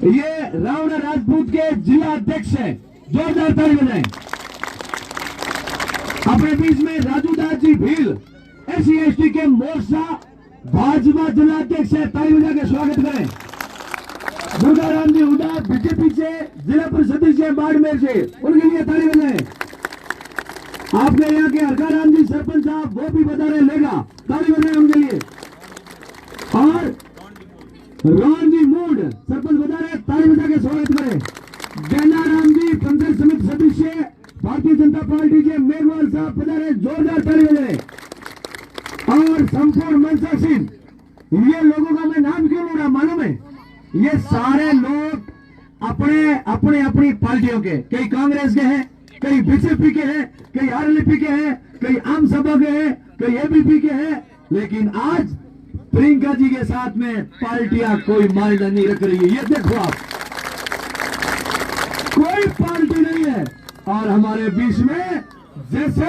ये रावणा राजपूत के जिला अध्यक्ष है, जोरदार ताली बजाएं। अपने बीच में राजू दास जी भील SC/ST के मोर्चा भाजपा जिला अध्यक्ष है, ताली बजा के स्वागत करें। दुर्गाराम जी हुडा बीजेपी से जिला परिषद सदस्य बाड़मेर से, उनके लिए ताली बजाएं। आपके यहाँ के हरकाराम जी सरपंच साहब वो भी बता रहे लेगा, ताली बजाएं उनके लिए। और रोहन जी मूड सरपंच बता रहे, ताली बजा के स्वागत करें। गैनाराम जी पंचायत समिति सदस्य भारतीय जनता पार्टी के मेघवाल साहब बता रहे, जोरदार ताली बजाएं। और संपूर्ण मनसा सिंह, ये लोगों का मैं नाम क्यों लूँ रहा मालूम है? ये सारे लोग अपने अपनी पार्टियों के, कई कांग्रेस के हैं, कई बीजेपी के हैं, कई RLP के हैं, कई आम सभा के हैं, कई ABP के हैं, लेकिन आज प्रियंका जी के साथ में पार्टियां कोई मायने नहीं रख रही है। ये देखो आप, कोई पार्टी नहीं है। और हमारे बीच में जैसे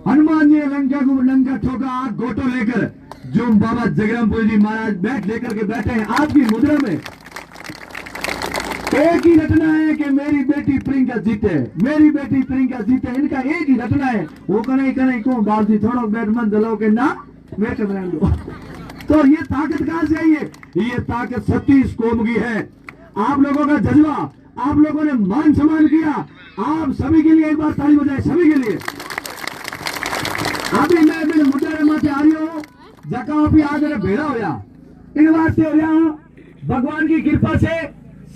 हनुमान जी ने लंका ठोका आग गोटो लेकर, जो बाबा जगरामपुर जी महाराज बैठ लेकर के बैठे हैं आपकी मुद्रा में, एक ही रटना है कि मेरी बेटी प्रियंका जीते, मेरी बेटी प्रियंका जीते। इनका एक ही रटना है, वो कहीं को बाल जी थोड़ा बैठ मन दलो के ना बैठ रहने दो। तो ये ताकत कहां से आई है? ये ताकत सतीश कोम की है। आप लोगों का जज्बा, आप लोगों ने मान सम्मान किया, आप सभी के लिए एक बार ताली बजाए, सभी के लिए। अभी मैं मेरे मुद्दे माथे आ रही हूँ, जका भी आज भेड़ा होया इन वास्ते हो रहा हूँ। भगवान की कृपा से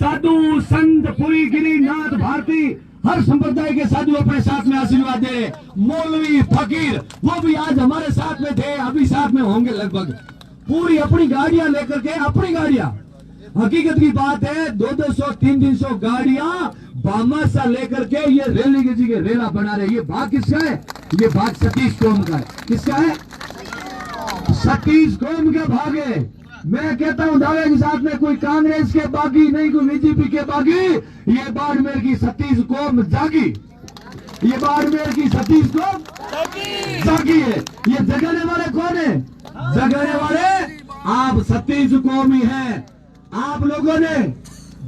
साधु संत पुरी गिरिनाथ भारती हर संप्रदाय के साधु अपने साथ में आशीर्वाद दे रहे। मौलवी फकीर वो भी आज हमारे साथ में थे, अभी साथ में होंगे लगभग। पूरी अपनी गाड़ियां लेकर के, अपनी गाड़ियां, हकीकत की बात है 200-300 गाड़ियां बामासा लेकर के ये रैली जी के रेला बना रहे। ये भाग किसका है? ये भाग सतीश कोम का है। किसका है? सतीश कोम का भाग है। मैं कहता हूं दावे के साथ में, कोई कांग्रेस के बागी नहीं, कोई बीजेपी के बागी, ये बाड़मेर की सतीश कोम जागी, ये बाड़मेर की सतीश कोम जागी है। ये जगाने वाले कौन है? जगाने वाले आप सतीश कोम ही हैं। आप लोगों ने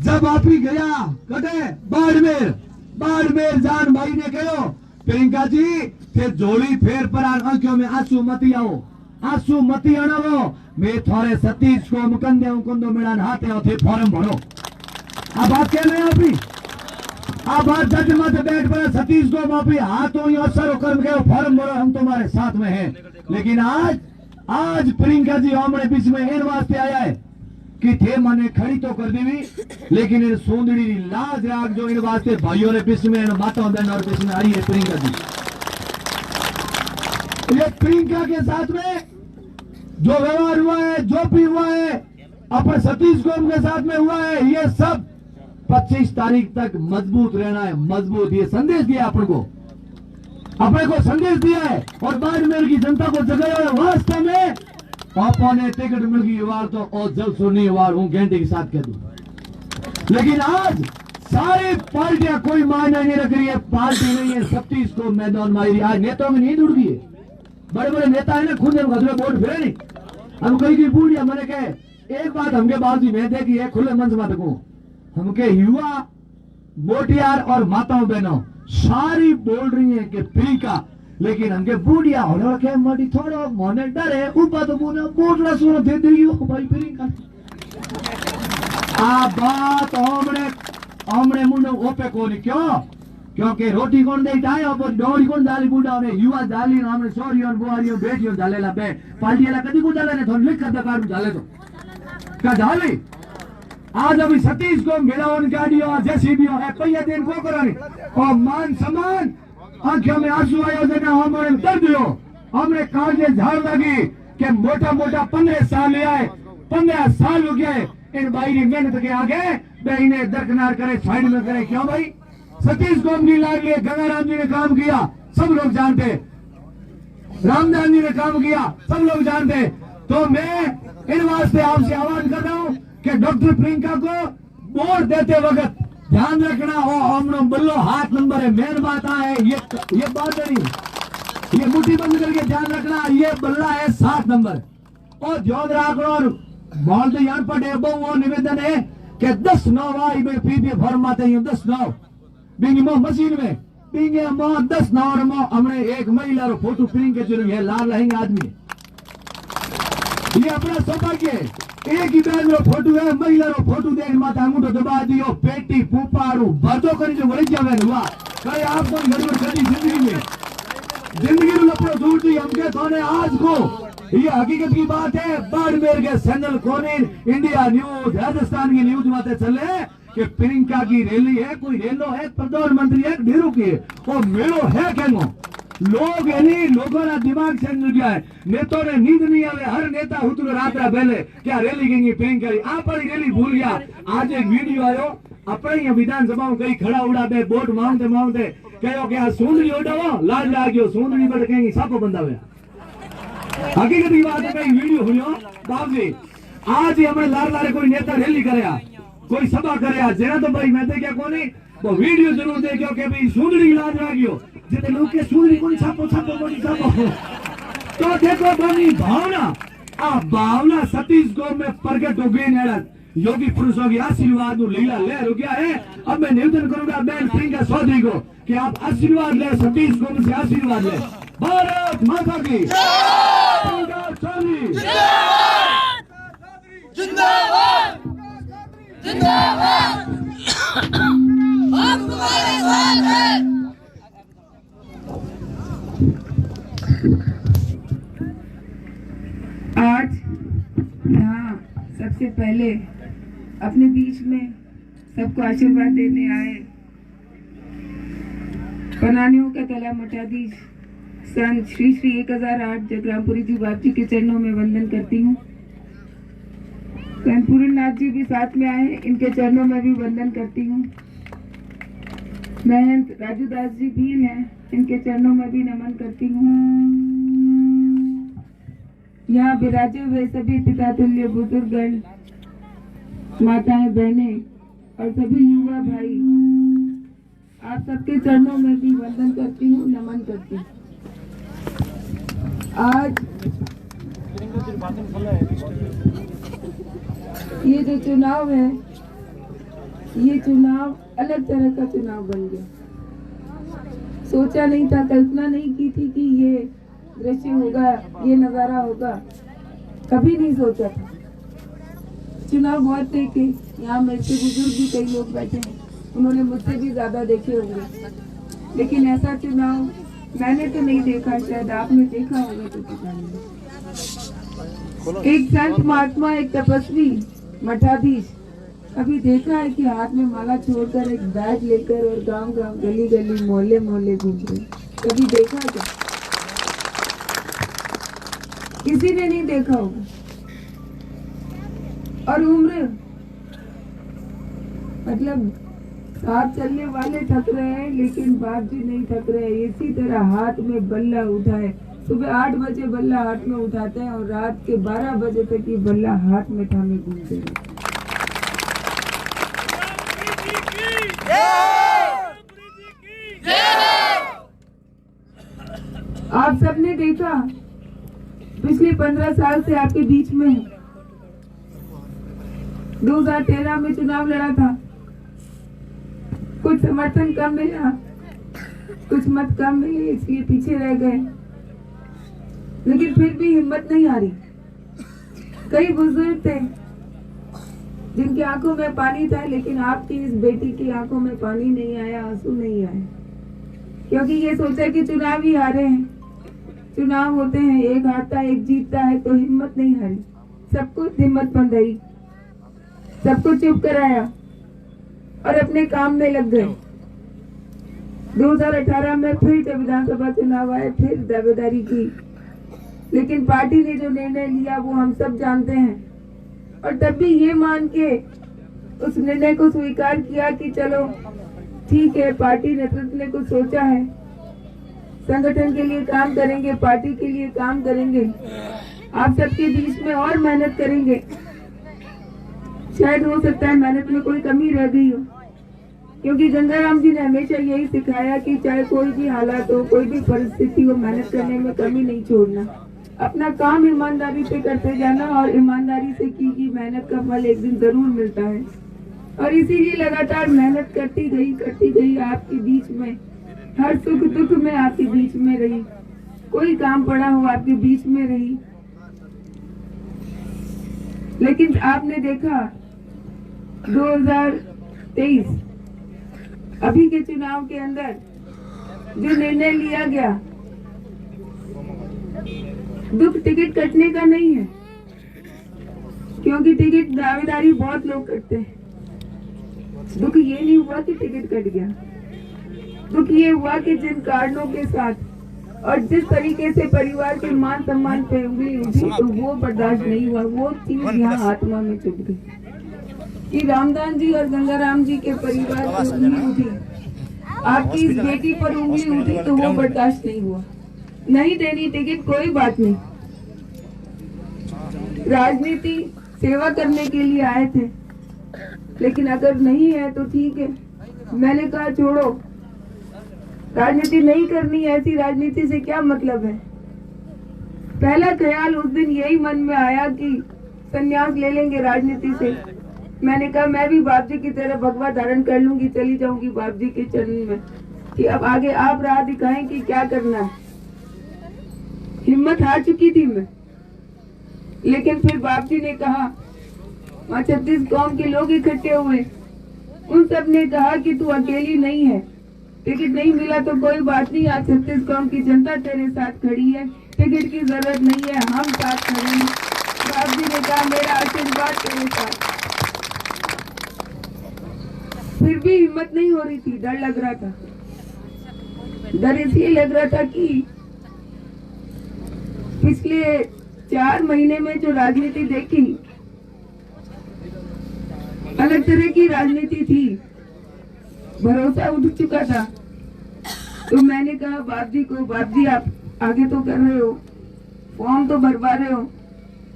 जब आप ही गया कटे बाड़मेर जान भाई ने कहो प्रियंका जी फिर जोड़ी फेर पर आंखों में आंसू मती आओ, आंसू मती आनावो, मैं थोड़े सतीश को मुकंदे मुकुंदो मिलान हाथे थे फॉर्म भरो। अब बात कह रहे हैं अभी, आप बात जज मत बैठ पर सतीश को माफी हाथों असर कर्म के फॉर्म भरो, हम तुम्हारे साथ में हैं। लेकिन आज प्रियंका जी हमारे बीच में इन वास्ते आया है कि थे मने खड़ी तो कर देवी, लेकिन इन सोंदड़ी लाज राग जो इन वास्ते भाइयों ने बीच में, माता बहन और बीच में आई है प्रियंका जी। ये प्रियंका के साथ में जो व्यवहार हुआ है, जो भी हुआ है अपने सतीश कोम के साथ में हुआ है, ये सब 25 तारीख तक मजबूत रहना है, मजबूत। ये संदेश दिया अपने को संदेश दिया है और बाड़मेर की जनता को जगाया है। वास्तव में पापा ने टिकट मिल गई वार तो और जल्द सुननी वार हूं घंटे के साथ कह दूं। लेकिन आज सारी पार्टियां कोई मायने नहीं रख रही है, पार्टी नहीं है, सतीश को मैदान मारी। आज नेताओं में नींद उड़ गई है, बड़े बड़े नेता है ना, खुद घसरे वोट फिरे नहीं। हम कहीं की बूढ़िया मैंने कहे एक बात हमके बाजी में देखी है, खुले मंच मत को हमके युवा मोटियार और माताओं बहनों सारी बोल रही है कि प्रियंका, लेकिन हमके बूढ़िया हो रखे मटी थोड़ा मोने डरे ऊपर तो मुने बोटला सुनो दे देगी भाई प्रियंका। आ बात हमने मुने ओपे कोनी क्यों? क्योंकि रोटी कौन दे डायो पर डोरी कौन डाली बूढ़ा ने युवा डाली हमने सोरियों बुआरियों बेटियों डालेला बे पार्टीला कदी को डाले ने थोन लिख कर कार्ड डाले तो का डाली। आज अभी सतीश को मिलावन गाड़ियों जेसीबीओ है पहिया दिन को करानी और मान सम्मान आंखों में आंसू आयो देना हमारे दर्द हो। हमने कागजे झाड़ लगी कि मोटा 15 साल आए, 15 साल हो गए इन भाई की मेहनत के आगे बहने दरकनार करे, साइड में करे। क्यों भाई? सतीश कोम की लाडली गंगाराम जी ने काम किया, सब लोग जानते, रामदास जी ने काम किया, सब लोग जानते। तो मैं इन वास्ते आपसे आह्वान कर रहा हूं कि डॉक्टर प्रियंका को वोट देते वक्त ध्यान रखना हो, हम बल्लो हाथ नंबर है, मेन बात है ये बात नहीं, ये मुट्ठी बंद करके ध्यान रखना, ये बल्ला है 7 नंबर और जोध राखो। और बोल तो यार पटे वो निवेदन है के 10 9 आई में पीपी फॉर्माते हैं 10 9 बिंगी मो मशीन में बिंगे मो 10 9 और मो हमने एक महिला रो फोटो प्रिंट के जरूर है लाल रहेंगे आदमी ये अपना सौभाग्य है एक ही बहन रो फोटो है महिला रो फोटो देख माता अंगूठो दबा दियो पेटी पुपारू भरतो करी जो वही जावे हुआ कई आप कोई गड़बड़ करी जिंदगी में लपड़ो दूर दी हमके कोने आज को ये हकीकत की बात है बाड़मेर के सैनल कोने इंडिया न्यूज राजस्थान की न्यूज माते चले कि प्रियंका की रैली है कोई रेलो है प्रधानमंत्री है ढेरों की और मेलो है कहनो लोग यानी लोगों ना दिमाग चेंज गया है नेताओं ने नींद नहीं आवे हर नेता हुतुर रात पहले क्या रैली कहेंगे प्रियंका आप वाली रैली भूल गया आज एक वीडियो आयो अपने यहाँ विधानसभा में कई खड़ा उड़ा दे वोट मांगते मांगते कहो कि आज सूंदड़ी उठाओ लाज लाग्यो सूंदड़ी बट कहेंगे सापो बंदा हुआ हकीकत की बात है कई वीडियो हुई बाप जी आज ही हमें लार लारे कोई नेता रैली करे कोई सभा करे जेना तो भाई मैं क्या कोनी वो वीडियो जरूर देखो कि भाई सूंदड़ी लाज लाग्यो जितने लोग के सूर्य को छापो छापो बोली छापो तो देखो बनी भावना आ भावना सतीश गौ में प्रकट हो गई नेड़त योगी पुरुषों की आशीर्वाद लीला ले रुकिया है अब मैं निवेदन करूंगा बहन प्रियंका चौधरी को कि आप आशीर्वाद ले सतीश गौ से आशीर्वाद ले भारत माता की प्रियंका चौधरी जिंदाबाद जिंदाबाद हम तुम्हारे साथ हैं। आज यहाँ सबसे पहले अपने बीच में सबको आशीर्वाद देने आए बनानियों का तला मठाधीश संत श्री श्री 1008 जगरामपुरी जी बाप जी के चरणों में वंदन करती हूँ। संत पूर्णनाथ जी भी साथ में आए इनके चरणों में भी वंदन करती हूँ। महंत राजू दास जी भी हैं इनके चरणों में भी नमन करती हूँ। यहाँ विराजे हुए सभी पिता तुल्य बुजुर्गगण माताएं बहनें और सभी युवा भाई आप सबके चरणों में भी वंदन करती हूँ नमन करती हूँ। आज ये जो चुनाव है ये चुनाव अलग तरह का चुनाव बन गया। सोचा नहीं था कल्पना नहीं की थी कि ये दृश्य होगा ये नजारा होगा कभी नहीं सोचा था। चुनाव बहुत देखे यहाँ मेरे से बुजुर्ग भी कई लोग बैठे हैं उन्होंने मुझसे भी ज्यादा देखे होंगे लेकिन ऐसा चुनाव मैंने तो नहीं देखा शायद आपने देखा होगा तो पता नहीं। एक संत महात्मा एक तपस्वी मठाधीश कभी देखा है कि हाथ में माला छोड़कर एक बैग लेकर और गांव गांव गली गली मोहल्ले मोहल्ले घूम रहे कभी देखा क्या? किसी ने नहीं देखा होगा। और उम्र मतलब साथ चलने वाले थक रहे हैं लेकिन बाप जी नहीं थक रहे हैं। इसी तरह हाथ में बल्ला उठाए सुबह 8 बजे बल्ला हाथ में उठाते हैं और रात के 12 बजे तक ये बल्ला हाथ में थामे घूमते हैं। आप सबने देखा पिछले 15 साल से आपके बीच में 2013 में चुनाव लड़ा था। कुछ समर्थन कम मिला कुछ मत कम मिले इसलिए पीछे रह गए लेकिन फिर भी हिम्मत नहीं हारी। कई बुजुर्ग थे जिनकी आंखों में पानी था लेकिन आपकी इस बेटी की आंखों में पानी नहीं आया आंसू नहीं आए क्योंकि ये सोचा कि चुनाव ही हारे हैं। चुनाव होते हैं एक हारता एक जीतता है तो हिम्मत नहीं हारी सबको हिम्मत बंधाई सबको चुप कराया और अपने काम में लग गए। 2018 में फिर जब विधानसभा चुनाव आए फिर दावेदारी की लेकिन पार्टी ने जो निर्णय लिया वो हम सब जानते हैं और तब भी ये मान के उस निर्णय को स्वीकार किया कि चलो ठीक है पार्टी नेतृत्व ने कुछ सोचा है संगठन के लिए काम करेंगे पार्टी के लिए काम करेंगे आप सबके बीच में और मेहनत करेंगे। शायद हो सकता है मेहनत में कोई कमी रह गई हो क्योंकि गंगाराम जी ने हमेशा यही सिखाया कि चाहे कोई भी हालात हो कोई भी परिस्थिति हो मेहनत करने में कमी नहीं छोड़ना अपना काम ईमानदारी से करते जाना और ईमानदारी से की मेहनत का फल एक दिन जरूर मिलता है। और इसीलिए लगातार मेहनत करती गई आपके बीच में, हर सुख दुख में आपके बीच में रही, कोई काम पड़ा हो आपके बीच में रही। लेकिन आपने देखा 2023 अभी के चुनाव के अंदर जो निर्णय लिया गया, दुख टिकट कटने का नहीं है, क्योंकि टिकट दावेदारी बहुत लोग करते हैं। दुख ये नहीं हुआ कि टिकट कट गया, दुख ये हुआ कि जिन कारणों के साथ और जिस तरीके से परिवार के मान सम्मान पे उंगली उठी, तो वो बर्दाश्त नहीं हुआ। वो चीज यहाँ आत्मा में चुभ गई कि रामदान जी और गंगाराम जी के परिवार पर उंगली उठी, आपकी इस बेटी पर उंगली उठी, तो वो बर्दाश्त नहीं हुआ। नहीं देनी टिकट कोई बात नहीं, राजनीति सेवा करने के लिए आए थे, लेकिन अगर नहीं है तो ठीक है। मैंने कहा छोड़ो, राजनीति नहीं करनी, ऐसी राजनीति से क्या मतलब है। पहला ख्याल उस दिन यही मन में आया कि संन्यास ले लेंगे राजनीति से। मैंने कहा मैं भी बाप जी की तरह भगवा धारण कर लूंगी, चली जाऊंगी बाप जी के चरण में कि अब आगे आप राह दिखाएं कि क्या करना है। हिम्मत हार चुकी थी मैं, लेकिन फिर बाप जी ने कहा, वहाँ 36 कौम के लोग इकट्ठे हुए, उन सब ने कहा कि तू अकेली नहीं है, टिकट नहीं मिला तो कोई बात नहीं, आज 36 कौम की जनता तेरे साथ खड़ी है, टिकट की जरूरत नहीं है, हम साथ खड़े हैं। बाप जी ने कहा मेरा आशीर्वाद तेरे साथ। फिर भी हिम्मत नहीं हो रही थी, डर लग रहा था। डर इसलिए लग रहा था कि पिछले 4 महीने में जो राजनीति देखी, अलग तरह की राजनीति थी, भरोसा उठ चुका था। तो मैंने कहा बाप जी को, बाप जी आप आगे तो कर रहे हो, फॉर्म तो भरवा रहे हो,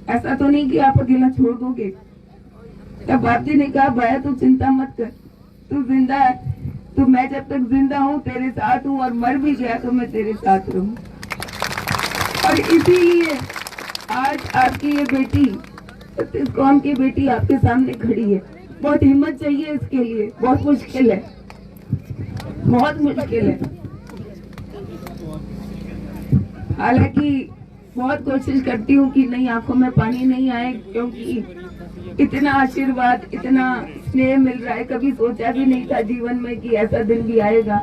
ऐसा तो नहीं कि आप अकेला छोड़ दोगे। तब बाप जी ने कहा भाया तू चिंता मत कर, तू जिंदा है, तो मैं जब तक जिंदा हूँ तेरे साथ हूँ, और मर भी गया तो मैं तेरे साथ रहूँ। और इसीलिए आज आपकी ये बेटी, 36 कौम की बेटी आपके सामने खड़ी है। बहुत हिम्मत चाहिए इसके लिए, बहुत मुश्किल है, बहुत मुश्किल है। हालांकि बहुत कोशिश करती हूँ कि नहीं आंखों में पानी नहीं आए, क्योंकि इतना आशीर्वाद, इतना स्नेह मिल रहा है, कभी सोचा भी नहीं था जीवन में कि ऐसा दिन भी आएगा।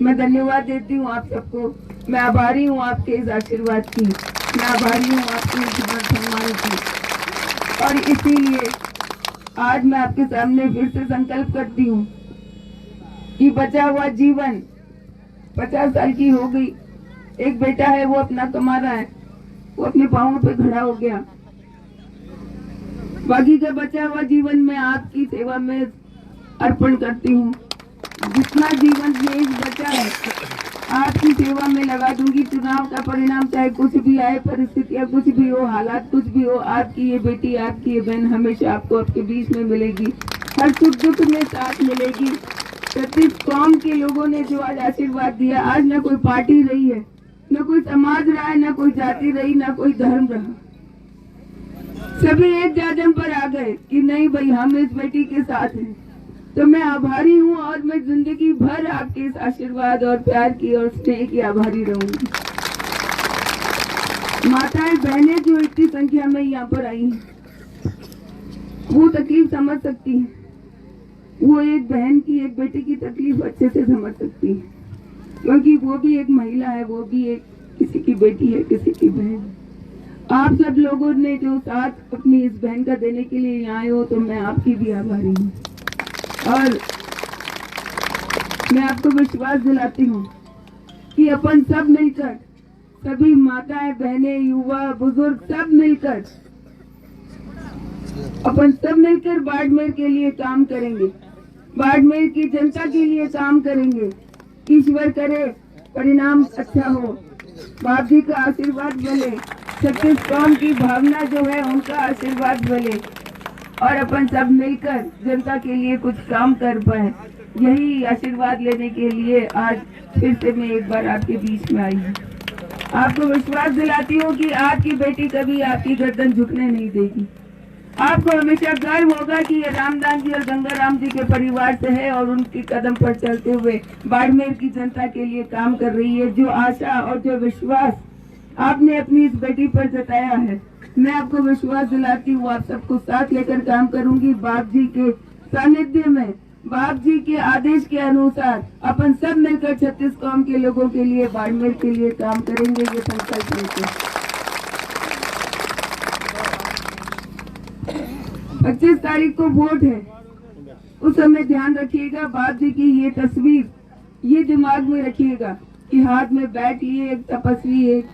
मैं धन्यवाद देती हूँ आप सबको, मैं आभारी हूँ आपके इस आशीर्वाद की, मैं आभारी हूँ आपके इस सम्मान की। और इसीलिए आज मैं आपके सामने फिर से संकल्प करती हूँ कि बचा हुआ जीवन, 50 साल की हो गई, एक बेटा है वो अपना कमा रहा है, वो अपने पांवों पे खड़ा हो गया, बाकी का बचा हुआ जीवन मैं आपकी सेवा में अर्पण करती हूँ। जितना जीवन शेष बचा है आपकी सेवा में लगा दूंगी। चुनाव का परिणाम चाहे कुछ भी आए, परिस्थितियां कुछ भी हो, हालात कुछ भी हो, आपकी ये बेटी, आपकी ये बहन हमेशा आपको आपके बीच में मिलेगी, हर सुख दुख में साथ मिलेगी। 36 कौम के लोगों ने जो आज आशीर्वाद दिया, आज न कोई पार्टी रही है, न कोई समाज रहा है, न कोई जाति रही, न कोई धर्म रहा, सभी एक जाजम पर आ गए कि नहीं भाई हम इस बेटी के साथ हैं। तो मैं आभारी हूँ, और मैं जिंदगी भर आपके इस आशीर्वाद और प्यार की और स्नेह की आभारी रहूंगी। माताएं बहनें जो इतनी संख्या में यहाँ पर आई हैं, वो तकलीफ समझ सकती हैं, वो एक बहन की, एक बेटे की तकलीफ अच्छे से समझ सकती है, क्योंकि वो भी एक महिला है, वो भी एक किसी की बेटी है, किसी की बहन है। आप सब लोगों ने जो साथ अपनी इस बहन का देने के लिए यहाँ आए हो, तो मैं आपकी भी आभारी हूँ। और मैं आपको विश्वास दिलाती हूँ कि अपन सब मिलकर, सभी माताएं बहनें युवा बुजुर्ग सब मिलकर, अपन सब मिलकर बाड़मेर के लिए काम करेंगे, बाड़मेर की जनता के लिए काम करेंगे। ईश्वर करे परिणाम अच्छा हो, बाप जी का आशीर्वाद मिले, 36 कौम की भावना जो है उनका आशीर्वाद मिले, और अपन सब मिलकर जनता के लिए कुछ काम कर पाए। यही आशीर्वाद लेने के लिए आज फिर से मैं एक बार आपके बीच में आई हूँ। आपको विश्वास दिलाती हूँ कि आपकी बेटी कभी आपकी गर्दन झुकने नहीं देगी। आपको हमेशा गर्व होगा कि ये रामदास जी और गंगाराम जी के परिवार से है और उनके कदम पर चलते हुए बाड़मेर की जनता के लिए काम कर रही है। जो आशा और जो विश्वास आपने अपनी इस बेटी पर जताया है, मैं आपको विश्वास दिलाती हूँ आप सबको साथ लेकर काम करूंगी। बाप जी के सानिध्य में, बाप जी के आदेश के अनुसार अपन सब मिलकर 36 कौम के लोगों के लिए, बाड़मेर के लिए काम करेंगे, ये संकल्प लेकर। 25 तारीख को वोट है, उस समय ध्यान रखिएगा। बाप जी की ये तस्वीर ये दिमाग में रखिएगा कि हाथ में बैठ लिए एक तपस्वी, एक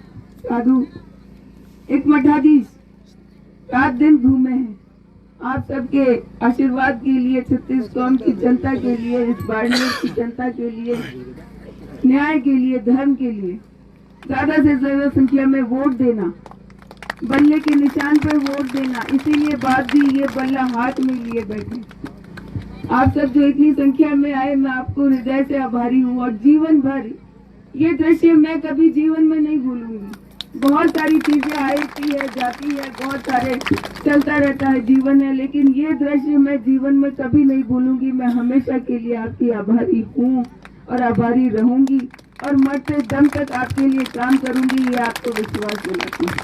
साधु, एक मठाधीश 7 दिन घूमे हैं। आप सबके आशीर्वाद के लिए, 36 कौम की जनता के लिए, इस बाड़मेर की जनता के लिए, न्याय के लिए, धर्म के लिए ज्यादा से ज्यादा संख्या में वोट देना, बल्ले के निशान पर वोट देना। इसीलिए बाप जी ये बल्ला हाथ में लिए बैठे। आप सब जो इतनी संख्या में आए, मैं आपको हृदय से आभारी हूँ और जीवन भर ये दृश्य मैं कभी जीवन में नहीं भूलूंगी। बहुत सारी चीजें आती है, जाती है, बहुत सारे चलता रहता है, जीवन है, लेकिन ये दृश्य मैं जीवन में कभी नहीं भूलूंगी। मैं हमेशा के लिए आपकी आभारी हूँ और आभारी रहूंगी और मरते दम तक आपके लिए काम करूंगी, ये आपको विश्वास दिलाती हूँ।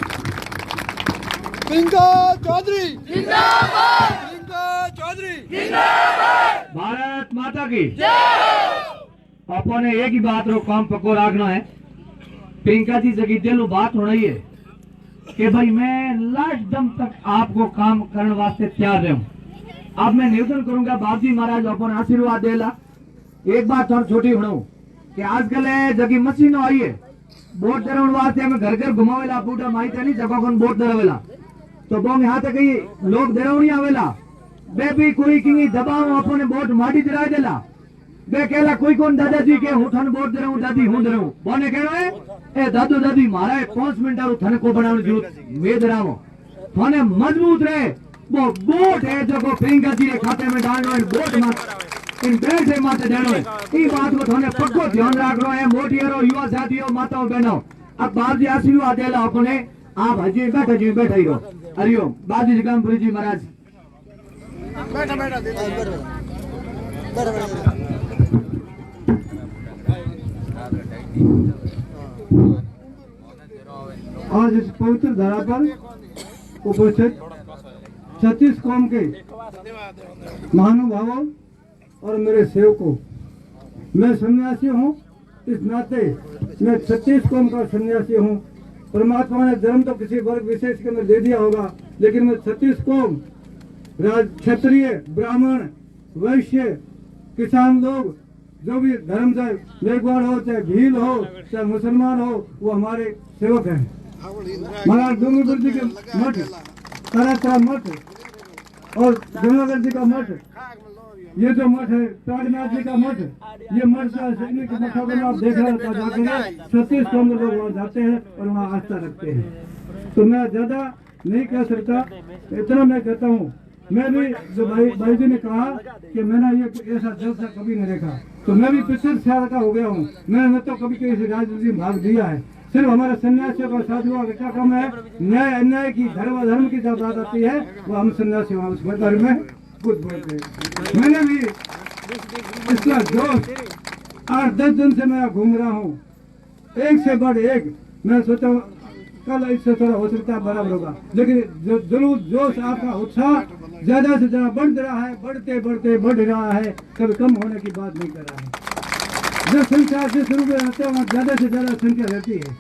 प्रियंका चौधरी जिंदाबाद, प्रियंका चौधरी जिंदाबाद, भारत माता की जय। अपन ने एक ही बात रो काम पक्को रखना है। प्रियंका जी जगी दिल बात हो रही है कि भाई मैं लास्ट दम तक आपको काम करने वास्ते तैयार रहूं। अब मैं निवेदन करूंगा बाप जी महाराज अपन आशीर्वाद देला। एक बात और छोटी हूं कि आजकल जगी मशीन आई है, बोट दरवन वास्ते हमें घर घर घुमावेला, बूढ़ा माई नहीं जगह कौन बोट दरवेला, तो बोंग यहाँ तक लोग दरवनी आवेला, बे भी कोई की दबाव अपने बोट माटी दरा देला, बे कहला कोई कौन दादाजी के हूं थन बोट दे रहूं, दादी हूं दे रहूं, बोने कहना है ए दादू दादी मारा 5 मिनट और थने को बनाने जरूरत मैं दरावो थने मजबूत रहे। वो बोट है जो को प्रियंका जी के खाते में डालनो है, बोट मत इन बैंक से माते देनो है। ई बात को थने पक्को ध्यान रखनो है। मोटियारो, युवा साथियों, माताओं बहनों, अब बाप जी आशीर्वाद देला अपने आप हजी बैठा ही रहो। हरिओम बाजी जी कामपुरी जी महाराज बैठा बैठा आज इस पवित्र धरा पर उपस्थित 36 कौम के महानुभावों और मेरे सेवकों, मैं सन्यासी हूँ, इस नाते मैं 36 कौम का सन्यासी हूँ। परमात्मा ने धर्म तो किसी वर्ग विशेष के अंदर दे दिया होगा, लेकिन मैं 36 कौम, क्षत्रिय, ब्राह्मण, वैश्य, किसान लोग, जो भी धर्म, चाहे मेघवाड़ हो, चाहे भील हो, चाहे मुसलमान हो, वो हमारे सेवक हैं। महाराज डूंगरपुर जी के मठ, तारातरा मठ और जमुनागढ़ जी का मठ, ये जो मठ है प्राणनाथ जी का मठ, ये मठ के मठों को आप देख रहे हो जाकर 36 कौम लोग वहाँ जाते हैं और वहाँ आस्था रखते हैं। तो मैं ज्यादा नहीं कह सकता, इतना मैं कहता हूँ। मैं भी जो भाई जी ने कहा कि मैंने ये ऐसा जलसा कभी नहीं देखा, तो मैं भी 75 साल का हो गया हूँ। मैंने तो कभी किसी राजनीति में भाग दिया है। सिर्फ हमारे सन्यासियों का साधुओं का क्या काम है, न्याय अन्याय की, धर्म की जब बात आती है वो हम सन्यासी उस बारे में कुछ बोलते हैं। मैंने भी इसका जोश 8-10 दिन से मैं घूम रहा हूँ, एक से बढ़ एक। मैं सोचा कल इससे थोड़ा हो सकता है बराबर होगा, लेकिन जो जरूर जोश, आपका उत्साह ज्यादा से ज्यादा बढ़ रहा है, बढ़ रहा है, कभी कम होने की बात नहीं कर रहा है। जो संख्या से शुरू में रहते हैं वहाँ ज्यादा से ज्यादा संख्या रहती है।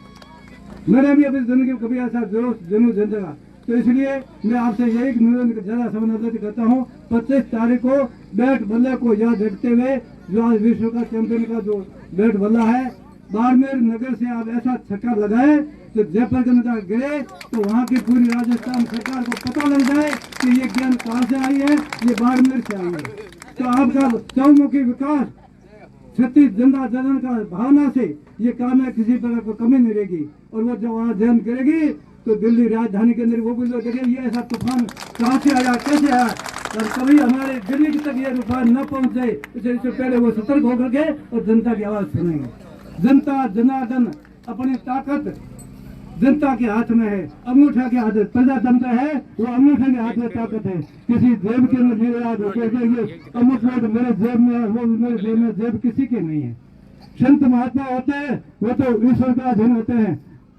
मैंने भी अपनी जिंदगी में कभी ऐसा जोश जनू जनता, तो इसलिए मैं आपसे यही निवेदन ज्यादा समझ करता हूँ। 25 तारीख को बैट बल्ले को याद रखते हुए, जो आज विश्व का चैंपियन का जो बैट बल्ला है, बाड़मेर नगर से आप ऐसा छक्का लगाए तो जयपुर के अंदर गिरे तो वहाँ की पूरी राजस्थान सरकार को पता लग जाए कि ये ज्ञान कहाँ से आई है, ये बाड़मेर से आई है। तो आपका चौमुखी विकास, 36 जनता जन का भावना से ये काम है, किसी प्रकार को कमी नहीं रहेगी। और वो जब वहाँ ध्यान करेगी तो दिल्ली राजधानी के अंदर वो भी लोग देखिए ये ऐसा तूफान कहाँ से आया, कैसे आया, और कभी हमारे दिल्ली तक ये तूफान न पहुँच जाए, इससे पहले वो सतर्क होकर के और जनता की आवाज सुनेंगे। जनता जनार्दन अपनी ताकत जनता के हाथ में है, अंगूठा के हाथ में प्रजातंत्र है, वो अंगूठे के हाथ में ताकत है। किसी जेब के अंदर नहीं रहा अमुक वोट मेरे जेब में है, वो मेरे जेब में, जेब किसी के नहीं है। संत महात्मा होते हैं वो तो ईश्वर का अधीन होते हैं।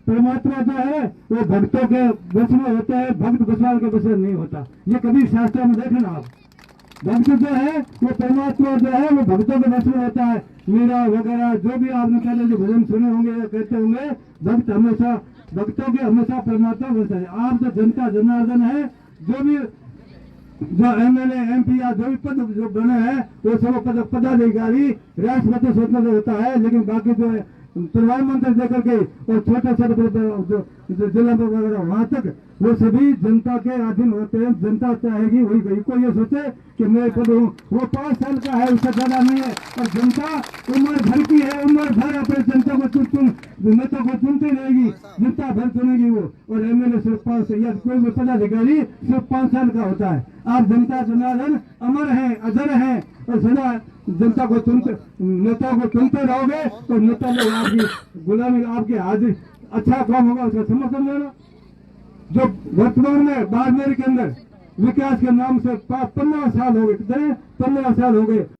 परमात्मा जो है वो भक्तों के वश में होता है, भक्त विश्वास के वश में नहीं होता। ये कभी शास्त्रों में देखे ना आप, भक्त जो है वो परमात्मा जो है वो भक्तों के वश में होता है। मीरा वगैरह जो भी आपने पहले जो भजन सुने होंगे या कहते होंगे, भक्त हमेशा भक्तों के हमेशा परमात्मा होता है। आप जो जनता जनार्दन है, जो भी जो एमएलए एमपी या जो भी पद जो बने हैं वो सब पदाधिकारी राष्ट्रपति स्वतंत्र होता है, लेकिन बाकी जो है प्रधानमंत्री देकर के और छोटे छोटे जिला वगैरह वहां तक वो सभी जनता के अधीन होते हैं। जनता चाहेगी वही गई। कोई ये सोचे कि मैं पद हूँ, वो 5 साल का है, उससे ज्यादा नहीं है। और जनता उम्र भर की है, उम्र भर अपने जनता को चुन नेता को चुनती रहेगी, जनता भर चुनेगी वो। और एमएलए सिर्फ 5 साल या कोई भी पदाधिकारी सिर्फ 5 साल का होता है। आप जनता जनार्दन अमर है, अजर है और सदा जनता को चुनते, नेता को चुनते रहोगे तो नेता लोग आपकी गुलामी, आपके हाजिर अच्छा काम होगा उसका समर्थन देना। जो वर्तमान में बाड़मेर के अंदर विकास के नाम से 15 साल हो गए, 15 साल हो गए।